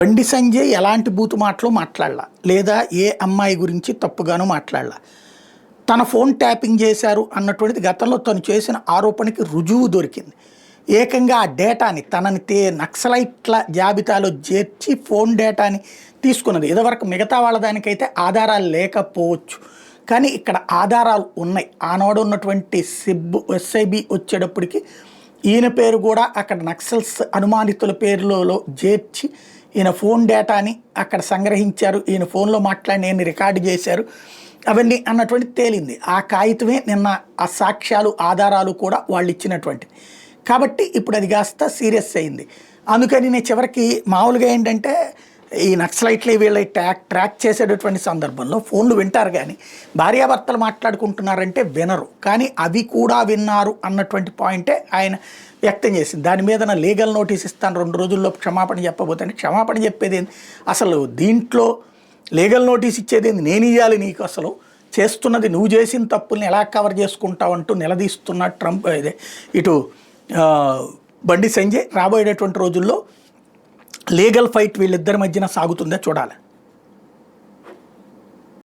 బండి సంజయ్ ఎలాంటి బూతు మాటలు మాట్లాడలా, లేదా ఏ అమ్మాయి గురించి తప్పుగాను మాట్లాడలా. తన ఫోన్ ట్యాపింగ్ చేశారు అన్నటువంటిది గతంలో తను చేసిన ఆరోపణకి రుజువు దొరికింది. ఏకంగా ఆ డేటాని తనని నక్సలైట్ల జాబితాలో చేర్చి ఫోన్ డేటాని తీసుకున్నది. ఇదివరకు మిగతా వాళ్ళ దానికైతే ఆధారాలు లేకపోవచ్చు, కానీ ఇక్కడ ఆధారాలు ఉన్నాయి. ఆనాడు ఉన్నటువంటి ఎస్ఐబి వచ్చేటప్పటికి ఈయన పేరు కూడా అక్కడ నక్సల్స్ అనుమానితుల పేర్లలో చేర్చి ఈయన ఫోన్ డేటాని అక్కడ సంగ్రహించారు, ఈయన ఫోన్లో మాట్లాడి నేను రికార్డు చేశారు అవన్నీ అన్నటువంటి తేలింది. ఆ కాగితమే నిన్న ఆ సాక్ష్యాలు ఆధారాలు కూడా వాళ్ళు ఇచ్చినటువంటిది. కాబట్టి ఇప్పుడు అది కాస్త సీరియస్ అయింది. అందుకని నేను చివరికి మామూలుగా ఏంటంటే ఈ నక్సలైట్లు వీళ్ళ ట్రాక్ చేసేటటువంటి సందర్భంలో ఫోన్లు వింటారు, కానీ భార్యాభర్తలు మాట్లాడుకుంటున్నారంటే వినరు. కానీ అవి కూడా విన్నారు అన్నటువంటి పాయింటే ఆయన వ్యక్తం చేసింది. దాని మీద నా లీగల్ నోటీస్ ఇస్తాను 2 రోజుల్లో క్షమాపణ చెప్పబోతాను. క్షమాపణ చెప్పేది ఏంది? అసలు దీంట్లో లీగల్ నోటీస్ ఇచ్చేది ఏంది? నేను ఇవ్వాలి నీకు? అసలు చేస్తున్నది నువ్వు చేసిన తప్పుల్ని ఎలా కవర్ చేసుకుంటావు అంటూ నిలదీస్తున్న ట్రంప్ ఇటు బండి సంజయ్. రాబోయేటటువంటి రోజుల్లో లీగల్ ఫైట్ వీళ్ళిద్దరి మధ్యన సాగుతుందో చూడాలి.